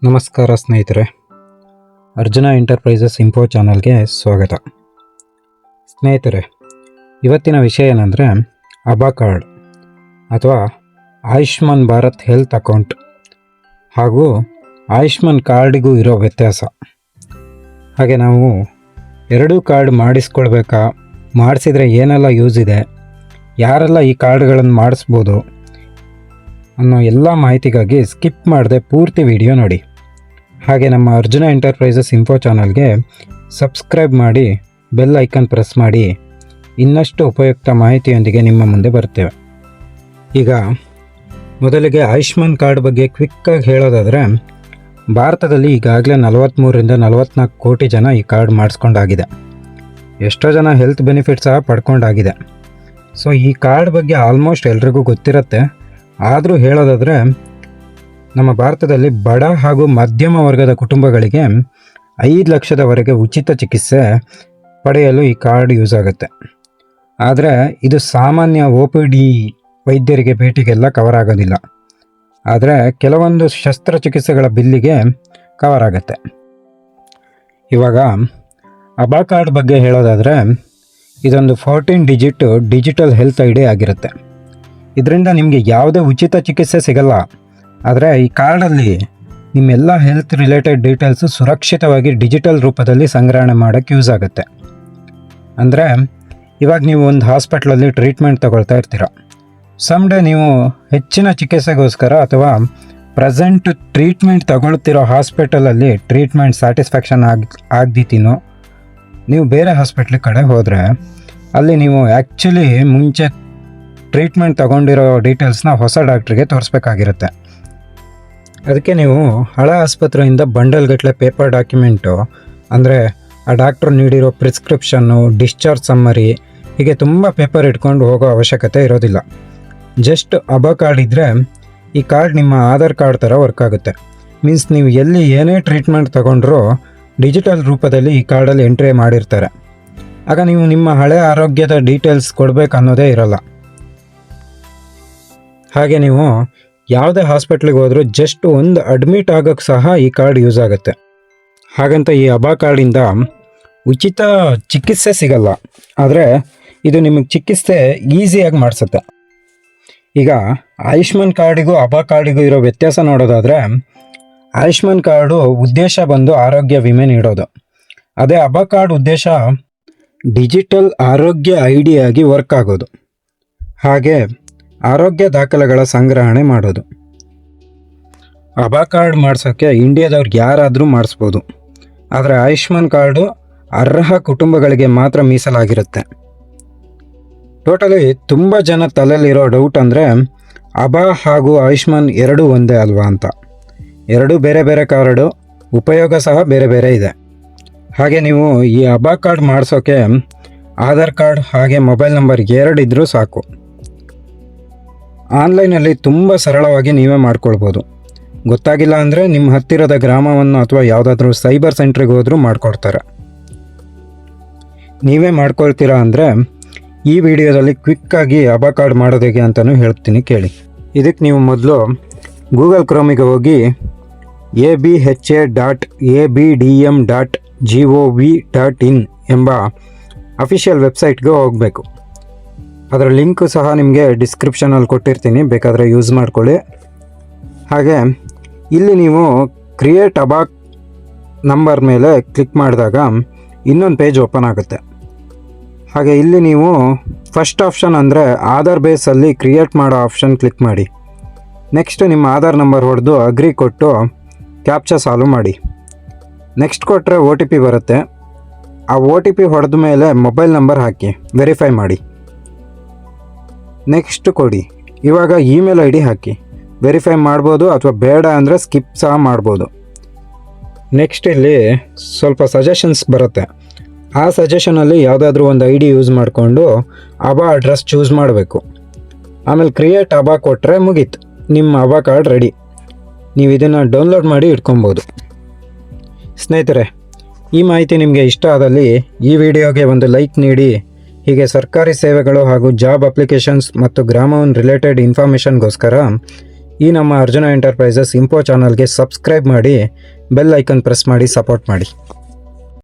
ನಮಸ್ಕಾರ ಸ್ನೇಹಿತರೆ, Arjuna enterprises info ಚಾನಲ್ಗೆ ಸ್ವಾಗತ. ಸ್ನೇಹಿತರೆ, ಇವತ್ತಿನ ವಿಷಯ ಏನಂದರೆ ಅಬಾ ಕಾರ್ಡ್ ಅಥವಾ ಆಯುಷ್ಮಾನ್ ಭಾರತ್ ಹೆಲ್ತ್ ಅಕೌಂಟ್ ಹಾಗೂ ಆಯುಷ್ಮಾನ್ ಕಾರ್ಡಿಗೂ ಇರೋ ವ್ಯತ್ಯಾಸ. ಹಾಗೆ ನಾವು ಎರಡೂ ಕಾರ್ಡ್ ಮಾಡಿಸ್ಕೊಳ್ಬೇಕಾ, ಮಾಡಿಸಿದರೆ ಏನೆಲ್ಲ ಯೂಸ್ ಇದೆ, ಯಾರೆಲ್ಲ ಈ ಕಾರ್ಡ್ಗಳನ್ನು ಮಾಡಿಸ್ಬೋದು ಅನ್ನೋ ಎಲ್ಲ ಮಾಹಿತಿಗಾಗಿ ಸ್ಕಿಪ್ ಮಾಡದೆ ಪೂರ್ತಿ ವಿಡಿಯೋ ನೋಡಿ. ಹಾಗೆ ನಮ್ಮ ಅರ್ಜುನ ಎಂಟರ್ಪ್ರೈಸಸ್ ಇನ್ಫೋ ಚಾನಲ್ಗೆ ಸಬ್ಸ್ಕ್ರೈಬ್ ಮಾಡಿ ಬೆಲ್ ಐಕನ್ ಪ್ರೆಸ್ ಮಾಡಿ, ಇನ್ನಷ್ಟು ಉಪಯುಕ್ತ ಮಾಹಿತಿಯೊಂದಿಗೆ ನಿಮ್ಮ ಮುಂದೆ ಬರ್ತೇವೆ. ಈಗ ಮೊದಲಿಗೆ ಆಯುಷ್ಮಾನ್ ಕಾರ್ಡ್ ಬಗ್ಗೆ ಕ್ವಿಕ್ಕಾಗಿ ಹೇಳೋದಾದರೆ, ಭಾರತದಲ್ಲಿ ಈಗಾಗಲೇ 43ರಿಂದ 44 ಕೋಟಿ ಜನ ಈ ಕಾರ್ಡ್ ಮಾಡಿಸ್ಕೊಂಡಾಗಿದೆ. ಎಷ್ಟೋ ಜನ ಹೆಲ್ತ್ ಬೆನಿಫಿಟ್ ಸಹ ಪಡ್ಕೊಂಡಾಗಿದೆ. ಸೊ ಈ ಕಾರ್ಡ್ ಬಗ್ಗೆ ಆಲ್ಮೋಸ್ಟ್ ಎಲ್ರಿಗೂ ಗೊತ್ತಿರುತ್ತೆ. ಆದರೂ ಹೇಳೋದಾದರೆ, ನಮ್ಮ ಭಾರತದಲ್ಲಿ ಬಡ ಹಾಗೂ ಮಧ್ಯಮ ವರ್ಗದ ಕುಟುಂಬಗಳಿಗೆ 5 ಲಕ್ಷದವರೆಗೆ ಉಚಿತ ಚಿಕಿತ್ಸೆ ಪಡೆಯಲು ಈ ಕಾರ್ಡ್ ಯೂಸ್ ಆಗುತ್ತೆ. ಆದರೆ ಇದು ಸಾಮಾನ್ಯ OPD ವೈದ್ಯರಿಗೆ ಭೇಟಿಗೆಲ್ಲ ಕವರ್ ಆಗೋದಿಲ್ಲ. ಆದರೆ ಕೆಲವೊಂದು ಶಸ್ತ್ರಚಿಕಿತ್ಸೆಗಳ ಬಿಲ್ಲಿಗೆ ಕವರ್ ಆಗುತ್ತೆ. ಇವಾಗ ಅಬಾ ಕಾರ್ಡ್ ಬಗ್ಗೆ ಹೇಳೋದಾದರೆ, ಇದೊಂದು 14 ಡಿಜಿಟ್ ಡಿಜಿಟಲ್ ಹೆಲ್ತ್ ಐಡಿ ಆಗಿರುತ್ತೆ. ಇದರಿಂದ ನಿಮಗೆ ಯಾವುದೇ ಉಚಿತ ಚಿಕಿತ್ಸೆ ಸಿಗಲ್ಲ. ಆದರೆ ಈ ಕಾರ್ಡಲ್ಲಿ ನಿಮ್ಮೆಲ್ಲ ಹೆಲ್ತ್ ರಿಲೇಟೆಡ್ ಡೀಟೇಲ್ಸು ಸುರಕ್ಷಿತವಾಗಿ ಡಿಜಿಟಲ್ ರೂಪದಲ್ಲಿ ಸಂಗ್ರಹಣೆ ಮಾಡೋಕ್ಕೆ ಯೂಸ್ ಆಗುತ್ತೆ. ಅಂದರೆ ಇವಾಗ ನೀವು ಒಂದು ಹಾಸ್ಪಿಟ್ಲಲ್ಲಿ ಟ್ರೀಟ್ಮೆಂಟ್ ತಗೊಳ್ತಾ ಇರ್ತೀರ. ಸಮ್ಡೇ ನೀವು ಹೆಚ್ಚಿನ ಚಿಕಿತ್ಸೆಗೋಸ್ಕರ ಅಥವಾ ಪ್ರೆಸೆಂಟ್ ಟ್ರೀಟ್ಮೆಂಟ್ ತಗೊಳ್ತಿರೋ ಹಾಸ್ಪಿಟಲಲ್ಲಿ ಟ್ರೀಟ್ಮೆಂಟ್ ಸ್ಯಾಟಿಸ್ಫ್ಯಾಕ್ಷನ್ ಆಗದಿದ್ದೀನೋ ನೀವು ಬೇರೆ ಹಾಸ್ಪಿಟ್ಲ್ ಕಡೆ ಹೋದರೆ, ಅಲ್ಲಿ ನೀವು ಆ್ಯಕ್ಚುಲಿ ಮುಂಚೆ ಟ್ರೀಟ್ಮೆಂಟ್ ತಗೊಂಡಿರೋ ಡೀಟೇಲ್ಸ್ನ ಹೊಸ ಡಾಕ್ಟ್ರಿಗೆ ತೋರಿಸ್ಬೇಕಾಗಿರುತ್ತೆ. ಅದಕ್ಕೆ ನೀವು ಹಳೆ ಆಸ್ಪತ್ರೆಯಿಂದ ಬಂಡಲ್ಗಟ್ಟಲೆ ಪೇಪರ್ ಡಾಕ್ಯುಮೆಂಟು, ಅಂದರೆ ಆ ಡಾಕ್ಟ್ರು ನೀಡಿರೋ ಪ್ರಿಸ್ಕ್ರಿಪ್ಷನ್ನು, ಡಿಸ್ಚಾರ್ಜ್ ಸಮ್ಮರಿ, ಹೀಗೆ ತುಂಬ ಪೇಪರ್ ಇಟ್ಕೊಂಡು ಹೋಗೋ ಅವಶ್ಯಕತೆ ಇರೋದಿಲ್ಲ. ಜಸ್ಟ್ ಅಬಾ ಕಾರ್ಡ್ ಇದ್ದರೆ ಈ ಕಾರ್ಡ್ ನಿಮ್ಮ ಆಧಾರ್ ಕಾರ್ಡ್ ಥರ ವರ್ಕ್ ಆಗುತ್ತೆ. ಮೀನ್ಸ್ ನೀವು ಎಲ್ಲಿ ಏನೇ ಟ್ರೀಟ್ಮೆಂಟ್ ತಗೊಂಡ್ರೂ ಡಿಜಿಟಲ್ ರೂಪದಲ್ಲಿ ಈ ಕಾರ್ಡಲ್ಲಿ ಎಂಟ್ರಿ ಮಾಡಿರ್ತಾರೆ. ಆಗ ನೀವು ನಿಮ್ಮ ಹಳೆ ಆರೋಗ್ಯದ ಡೀಟೇಲ್ಸ್ ಕೊಡಬೇಕು ಅನ್ನೋದೇ ಇರೋಲ್ಲ. ಹಾಗೆ ನೀವು ಯಾವುದೇ ಹಾಸ್ಪಿಟ್ಲಿಗೆ ಹೋದರೂ ಜಸ್ಟ್ ಒಂದು ಅಡ್ಮಿಟ್ ಆಗೋಕ್ಕೆ ಸಹ ಈ ಕಾರ್ಡ್ ಯೂಸ್ ಆಗುತ್ತೆ. ಹಾಗಂತ ಈ ಅಬಾ ಕಾರ್ಡಿಂದ ಉಚಿತ ಚಿಕಿತ್ಸೆ ಸಿಗಲ್ಲ. ಆದರೆ ಇದು ನಿಮಗೆ ಚಿಕಿತ್ಸೆ ಈಸಿಯಾಗಿ ಮಾಡಿಸುತ್ತೆ. ಈಗ ಆಯುಷ್ಮಾನ್ ಕಾರ್ಡಿಗೂ ಅಬಾ ಕಾರ್ಡಿಗೂ ಇರೋ ವ್ಯತ್ಯಾಸ ನೋಡೋದಾದರೆ, ಆಯುಷ್ಮಾನ್ ಕಾರ್ಡು ಉದ್ದೇಶ ಬಂದು ಆರೋಗ್ಯ ವಿಮೆ ನೀಡೋದು. ಅದೇ ಅಬಾ ಕಾರ್ಡ್ ಉದ್ದೇಶ ಡಿಜಿಟಲ್ ಆರೋಗ್ಯ ID ಆಗಿ ವರ್ಕ್ ಆಗೋದು. ಹಾಗೆ ಆರೋಗ್ಯ ದಾಖಲೆಗಳ ಸಂಗ್ರಹಣೆ ಮಾಡೋದು. ಅಬಾ ಕಾರ್ಡ್ ಮಾಡಿಸೋಕ್ಕೆ ಇಂಡಿಯಾದವ್ರಿಗೆ ಯಾರಾದರೂ ಮಾಡಿಸ್ಬೋದು. ಆದರೆ ಆಯುಷ್ಮಾನ್ ಕಾರ್ಡು ಅರ್ಹ ಕುಟುಂಬಗಳಿಗೆ ಮಾತ್ರ ಮೀಸಲಾಗಿರುತ್ತೆ. ಟೋಟಲಿ ತುಂಬ ಜನ ತಲೆಯಲ್ಲಿರೋ ಡೌಟ್ ಅಂದರೆ, ಅಬಾ ಹಾಗೂ ಆಯುಷ್ಮಾನ್ ಎರಡೂ ಒಂದೇ ಅಲ್ವಾ ಅಂತ. ಎರಡೂ ಬೇರೆ ಬೇರೆ ಕಾರ್ಡು, ಉಪಯೋಗ ಸಹ ಬೇರೆ ಬೇರೆ ಇದೆ. ಹಾಗೆ ನೀವು ಈ ಅಬಾ ಕಾರ್ಡ್ ಮಾಡಿಸೋಕ್ಕೆ ಆಧಾರ್ ಕಾರ್ಡ್ ಹಾಗೆ ಮೊಬೈಲ್ ನಂಬರ್ 2 ಇದ್ದರೂ ಸಾಕು. ಆನ್ಲೈನಲ್ಲಿ ತುಂಬ ಸರಳವಾಗಿ ನೀವೇ ಮಾಡ್ಕೊಳ್ಬೋದು. ಗೊತ್ತಾಗಿಲ್ಲ ಅಂದರೆ ನಿಮ್ಮ ಹತ್ತಿರದ ಗ್ರಾಮವನ್ನು ಅಥವಾ ಯಾವುದಾದ್ರೂ ಸೈಬರ್ ಸೆಂಟ್ರಿಗೆ ಹೋದರೂ ಮಾಡಿಕೊಡ್ತಾರೆ. ನೀವೇ ಮಾಡ್ಕೊಳ್ತೀರಾ ಅಂದರೆ ಈ ವಿಡಿಯೋದಲ್ಲಿ ಕ್ವಿಕ್ಕಾಗಿ ಅಬಾ ಕಾರ್ಡ್ ಮಾಡೋದು ಹೇಗೆ ಅಂತಲೂ ಹೇಳ್ತೀನಿ ಕೇಳಿ. ಇದಕ್ಕೆ ನೀವು ಮೊದಲು ಗೂಗಲ್ ಕ್ರೋಮಿಗೆ ಹೋಗಿ abha.abdm.gov.in ಎಂಬ ಅಫಿಷಿಯಲ್ ವೆಬ್ಸೈಟ್ಗೆ ಹೋಗಬೇಕು. ಅದರ ಲಿಂಕು ಸಹ ನಿಮಗೆ ಡಿಸ್ಕ್ರಿಪ್ಷನಲ್ಲಿ ಕೊಟ್ಟಿರ್ತೀನಿ, ಬೇಕಾದರೆ ಯೂಸ್ ಮಾಡ್ಕೊಳ್ಳಿ. ಹಾಗೆ ಇಲ್ಲಿ ನೀವು ಕ್ರಿಯೇಟ್ ಅಬಾ ನಂಬರ್ ಮೇಲೆ ಕ್ಲಿಕ್ ಮಾಡಿದಾಗ ಇನ್ನೊಂದು ಪೇಜ್ ಓಪನ್ ಆಗುತ್ತೆ. ಹಾಗೆ ಇಲ್ಲಿ ನೀವು ಫಸ್ಟ್ ಆಪ್ಷನ್ ಅಂದರೆ ಆಧಾರ್ ಬೇಸಲ್ಲಿ ಕ್ರಿಯೇಟ್ ಮಾಡೋ ಆಪ್ಷನ್ ಕ್ಲಿಕ್ ಮಾಡಿ. ನೆಕ್ಸ್ಟ್ ನಿಮ್ಮ ಆಧಾರ್ ನಂಬರ್ ಹೊಡೆದು ಅಗ್ರಿ ಕೊಟ್ಟು ಕ್ಯಾಪ್ಚಾ ಸಾಲ್ವ್ ಮಾಡಿ. ನೆಕ್ಸ್ಟ್ ಕೊಟ್ಟರೆ OTP ಬರುತ್ತೆ. ಆ OTP ಹೊಡೆದ ಮೇಲೆ ಮೊಬೈಲ್ ನಂಬರ್ ಹಾಕಿ ವೆರಿಫೈ ಮಾಡಿ. ನೆಕ್ಸ್ಟ್ ಕೊಡಿ. ಇವಾಗ ಇಮೇಲ್ ID ಹಾಕಿ ವೆರಿಫೈ ಮಾಡ್ಬೋದು, ಅಥವಾ ಬೇಡ ಅಂದರೆ ಸ್ಕಿಪ್ ಸಹ ಮಾಡ್ಬೋದು. ನೆಕ್ಸ್ಟ್ ಇಲ್ಲಿ ಸ್ವಲ್ಪ ಸಜೆಷನ್ಸ್ ಬರುತ್ತೆ. ಆ ಸಜೆಷನಲ್ಲಿ ಯಾವುದಾದ್ರೂ ಒಂದು ID ಯೂಸ್ ಮಾಡಿಕೊಂಡು ಅಬಾ ಅಡ್ರೆಸ್ ಚೂಸ್ ಮಾಡಬೇಕು. ಆಮೇಲೆ ಕ್ರಿಯೇಟ್ ಅಬಾ ಕೊಟ್ಟರೆ ಮುಗೀತು, ನಿಮ್ಮ ಅಬಾ ಕಾರ್ಡ್ ರೆಡಿ. ನೀವು ಇದನ್ನು ಡೌನ್ಲೋಡ್ ಮಾಡಿ ಇಟ್ಕೊಬೋದು. ಸ್ನೇಹಿತರೆ, ಈ ಮಾಹಿತಿ ನಿಮಗೆ ಇಷ್ಟ ಆದಲ್ಲಿ ಈ ವಿಡಿಯೋಗೆ ಒಂದು ಲೈಕ್ ನೀಡಿ. ಹೀಗೆ ಸರ್ಕಾರಿ ಸೇವೆಗಳು ಹಾಗೂ ಜಾಬ್ ಅಪ್ಲಿಕೇಶನ್ಸ್ ಮತ್ತು ಗ್ರಾಮವನ್ ರಿಲೇಟೆಡ್ ಇನ್ಫಾರ್ಮೇಷನ್ಗೋಸ್ಕರ ಈ ನಮ್ಮ ಅರ್ಜುನ ಎಂಟರ್ಪ್ರೈಸಸ್ ಇಂಪೋ ಚಾನಲ್ಗೆ ಸಬ್ಸ್ಕ್ರೈಬ್ ಮಾಡಿ, ಬೆಲ್ ಐಕನ್ ಪ್ರೆಸ್ ಮಾಡಿ ಸಪೋರ್ಟ್ ಮಾಡಿ.